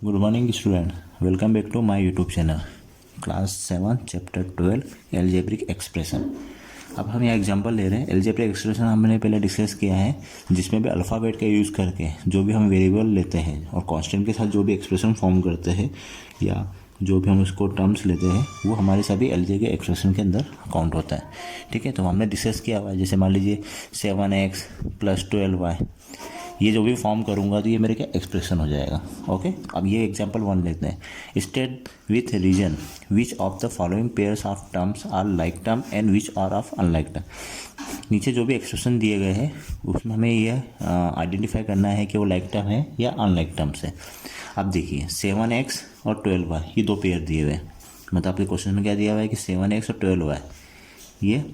Good morning student, welcome back to my YouTube channel. Class 7 chapter 12 algebraic expression. अब हम यहाँ example ले रहे हैं। एल्जेब्रिक एक्सप्रेशन हमने पहले डिस्कस किया है, जिसमें भी अल्फ़ाबेट का यूज़ करके जो भी हम वेरिएबल लेते हैं और कांस्टेंट के साथ जो भी एक्सप्रेशन फॉर्म करते हैं या जो भी हम उसको टर्म्स लेते हैं वो हमारे सभी एल्जेब्रिक एक्सप्रेशन के अंदर काउंट होता है। ठीक है, तो हमने डिस्कस किया हुआ है। जैसे मान लीजिए 7x + 12y, ये जो भी फॉर्म करूँगा तो ये मेरे क्या एक्सप्रेशन हो जाएगा। ओके, अब ये एग्जांपल 1 लेते हैं। State with reason which of the following pairs of terms are like term and which are of unlike term. नीचे जो भी एक्सप्रेशन दिए गए हैं उसमें हमें यह आइडेंटिफाई करना है कि वो लाइक टर्म है या अनलाइक टर्म्स है। अब देखिए 7x और 12y ये दो पेयर दिए हुए हैं। मतलब आपके क्वेश्चन में क्या दिया हुआ है कि 7x और 12y, ये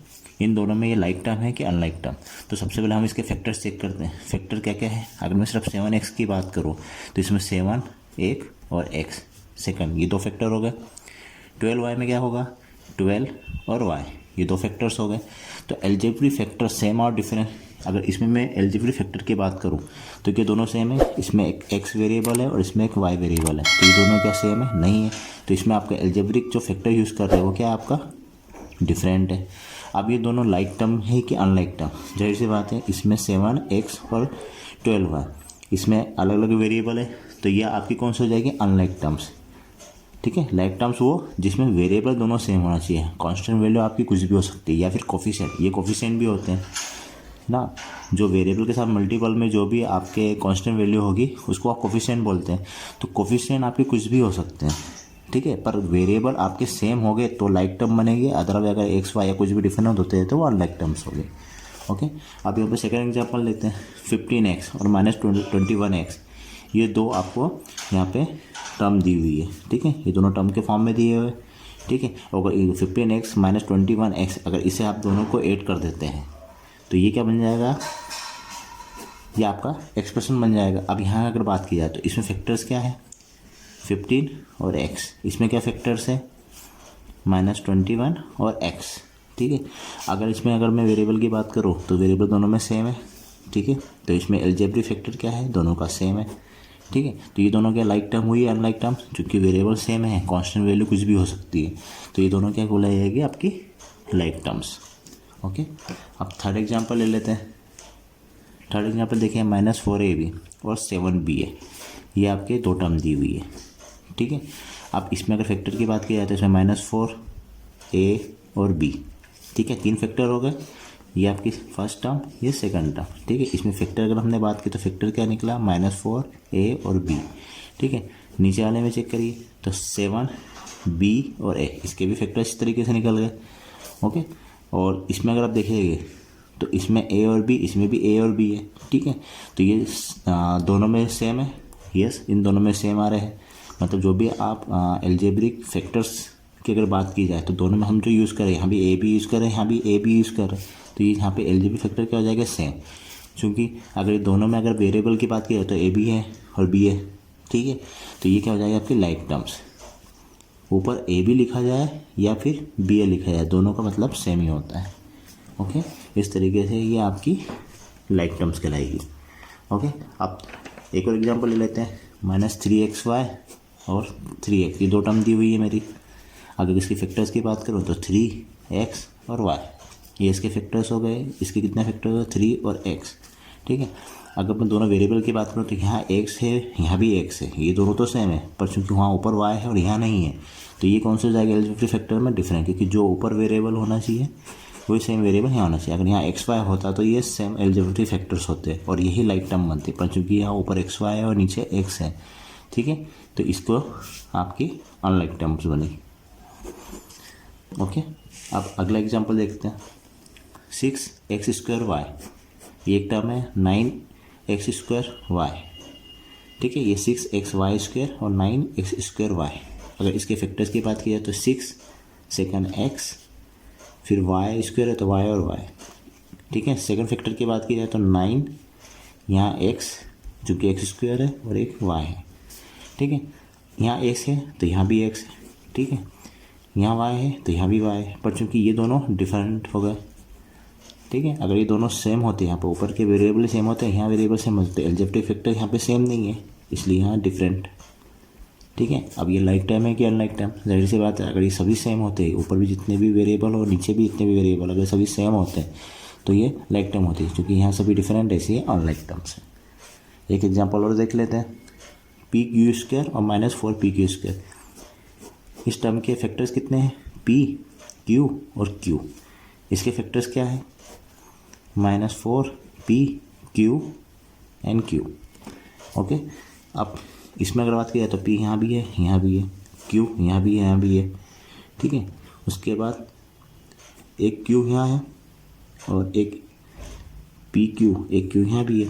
इन दोनों में ये लाइक टर्म है कि अनलाइक टर्म। तो सबसे पहले हम इसके फैक्टर्स चेक करते हैं। फैक्टर क्या क्या है? अगर मैं सिर्फ 7x की बात करूँ तो इसमें 7 एक और x सेकंड, ये दो फैक्टर हो गए। 12y में क्या होगा? 12 और y, ये दो फैक्टर्स हो गए। तो एल्जेब्रिक फैक्टर सेम और डिफरेंट। अगर इसमें मैं एल्जेब्रिक फैक्टर की बात करूँ तो ये दोनों सेम है। इसमें एक x वेरिएबल है और इसमें एक y वेरिएबल है, तो ये दोनों क्या सेम है? नहीं है। तो इसमें आपका एल्जेब्रिक जो फैक्टर यूज़ कर रहे हो वो क्या आपका डिफरेंट है। अब ये दोनों लाइक टर्म है कि अनलाइक टर्म? जाहिर सी बात है, इसमें 7x और 12y इसमें अलग अलग वेरिएबल है, तो ये आपकी कौन सी हो जाएगी? Unlike terms. ठीक है, लाइक टर्म्स वो जिसमें वेरिएबल दोनों सेम होना चाहिए। कांस्टेंट वैल्यू आपकी कुछ भी हो सकती है या फिर कोफिशिएंट, ये कोफिशिएंट भी होते हैं ना। जो वेरिएबल के साथ मल्टीपल में जो भी आपके कांस्टेंट वैल्यू होगी उसको आप कोफिशिएंट बोलते हैं। तो कोफिशिएंट आपके कुछ भी हो सकते हैं, ठीक है, पर वेरिएबल आपके सेम हो गए तो लाइक टर्म बनेंगे। अदरवाइज अगर एक्स वाई या कुछ भी डिफरेंट होते हैं तो वो अनलाइक टर्म्स हो गए। ओके, अब यहाँ पे सेकेंड एग्जांपल लेते हैं। 15x और -21x, ये दो आपको यहाँ पे टर्म दी हुई है। ठीक है, ये दोनों टर्म के फॉर्म में दिए हुए। ठीक है, और 15x - 21x अगर इसे आप दोनों को ऐड कर देते हैं तो ये क्या बन जाएगा? ये आपका एक्सप्रेशन बन जाएगा। अब यहाँ अगर बात की जाए तो इसमें फैक्टर्स क्या है? 15 और x। इसमें क्या फैक्टर्स है? -21 और x। ठीक है, अगर मैं वेरिएबल की बात करूँ तो वेरिएबल दोनों में सेम है। ठीक है, तो इसमें एल्जेब्रिक फैक्टर क्या है? दोनों का सेम है। ठीक है, तो ये दोनों क्या लाइक टर्म हुई? अनलाइक टर्म, क्योंकि वेरिएबल सेम है, कांस्टेंट वैल्यू कुछ भी हो सकती है, तो ये दोनों क्या बोला जाएगी? आपकी लाइक टर्म्स। ओके, अब थर्ड एग्जाम्पल ले लेते हैं। थर्ड एग्जाम्पल देखिए, -4ab और 7ba, ये आपके दो टर्म दी हुई है। ठीक है, अब इसमें अगर फैक्टर की बात की जाए तो इसमें -4a और b। ठीक है, तीन फैक्टर हो गए। ये आपकी फर्स्ट टर्म, ये सेकंड टर्म। ठीक है, इसमें फैक्टर अगर हमने बात की तो फैक्टर क्या निकला? -4a और b। ठीक है, नीचे वाले में चेक करिए तो 7b और a, इसके भी फैक्टर इस तरीके से निकल गए। ओके, और इसमें अगर आप देखेंगे तो इसमें a और b, इसमें भी a और b है। ठीक है, तो ये दोनों में सेम है। यस, इन दोनों में सेम आ रहे हैं। मतलब जो भी आप एल्जेब्रिक फैक्टर्स की अगर बात की जाए तो दोनों में हम जो यूज़ करें, यहाँ भी ए बी यूज़ करें, यहाँ भी ए बी यूज़ करें, तो ये यहाँ पे एल्जेब्रिक फैक्टर क्या हो जाएगा? सेम। क्योंकि अगर ये दोनों में अगर वेरिएबल की बात की जाए तो ए बी है और बी है। ठीक है, तो ये क्या हो जाएगा? आपके लाइक टर्म्स। ऊपर ए बी लिखा जाए या फिर बी ए लिखा जाए, दोनों का मतलब सेम ही होता है। ओके, इस तरीके से ये आपकी लाइक टर्म्स कहलाएगी। ओके, अब एक और एग्जांपल ले लेते हैं। -3xy और 3x, ये दो टर्म दी हुई है मेरी। अगर इसके फैक्टर्स की बात करूँ तो 3x और y, ये इसके फैक्टर्स हो गए। इसके कितने फैक्टर हो गए? 3 और x। ठीक है, अगर मैं दोनों वेरिएबल की बात करूँ तो यहाँ x है, यहाँ भी x है, ये दोनों तो सेम है, पर चूंकि वहाँ ऊपर y है और यहाँ नहीं है तो ये कौन सा हो जाएगा एल्जेब्रिक फैक्टर में? डिफरेंट, क्योंकि जो ऊपर वेरिएबल होना चाहिए वही सेम वेरिएबल यहाँ होना चाहिए। अगर यहाँ एक्स वाई होता तो ये सेम एल्जेब्रिक फैक्टर्स होते और यही लाइक टर्म बनते, पर चूंकि यहाँ ऊपर एक्स वाई है और नीचे एक्स है। ठीक है, तो इसको आपकी अनलाइक टर्म्स बनी। ओके, अब अगला एग्जांपल देखते हैं। 6x²y, ये एक टर्म है। 9x²y। ठीक है, ये 6xy² और 9x²y। अगर इसके फैक्टर्स की बात की जाए तो 6 सेकंड x, फिर y² है तो y और y। ठीक है, सेकंड फैक्टर की बात की जाए तो 9, यहाँ x जो कि x² है और एक y है। ठीक है, यहाँ x है तो यहाँ भी x है। ठीक है, यहाँ y है तो यहाँ भी y है, पर चूंकि ये दोनों डिफरेंट हो गए। ठीक है, अगर ये दोनों सेम होते, यहाँ पे ऊपर के वेरिएबल सेम होते हैं, यहाँ वेरिएबल सेम होते, एल्जेब्रिक फैक्टर यहाँ पे सेम नहीं है, इसलिए यहाँ डिफरेंट। ठीक है। अब ये लाइक टाइम है कि अनलाइक टाइम, जाहिर सी बात है अगर ये सभी सेम होते हैं, ऊपर भी जितने भी वेरिएबल और नीचे भी जितने भी वेरिएबल अगर सभी सेम होते हैं तो ये लाइक टाइम होती है, क्योंकि यहाँ सभी डिफरेंट है इसलिए अनलाइक टर्म्स है। एक एग्जाम्पल और देख लेते हैं, पी क्यू स्क्वायर और -4 पी क्यू स्क्वायर, इस टर्म के फैक्टर्स कितने हैं, पी क्यू और क्यू। इसके फैक्टर्स क्या है, -4 P Q and Q. Okay, अब इसमें अगर बात की जाए तो पी यहाँ भी है, यहाँ भी है, क्यू यहाँ भी है, यहाँ भी है, ठीक है। उसके बाद एक क्यू यहाँ है और एक पी क्यू, एक क्यू यहाँ भी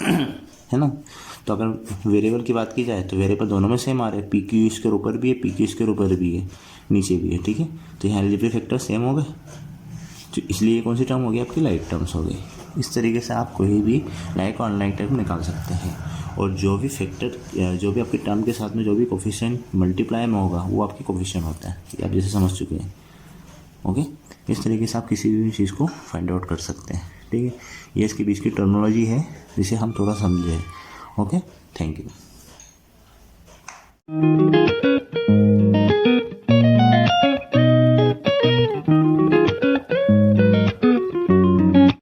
है ना। तो अगर वेरिएबल की बात की जाए तो वेरिएबल दोनों में सेम आ रहे हैं, पी क्यू इसके ऊपर भी है, पी क्यू इसके ऊपर भी है, नीचे भी है, ठीक है। तो यहाँ एलजेब्रिक फैक्टर सेम हो गए, तो इसलिए कौन सी टर्म हो गई आपकी, लाइक टर्म्स हो गई। इस तरीके से आप कोई भी लाइक और अनलाइक टर्म निकाल सकते हैं, और जो भी फैक्टर जो भी आपकी टर्म के साथ में जो भी कोफिशिएंट मल्टीप्लाई में होगा वो आपकी कोफिशिएंट होता है, ये आप जैसे समझ चुके हैं। ओके, इस तरीके से आप किसी भी चीज़ को फाइंड आउट कर सकते हैं, ठीक है। ये इसके बीच की टर्मिनोलॉजी है जिसे हम थोड़ा समझें। Okay, thank you.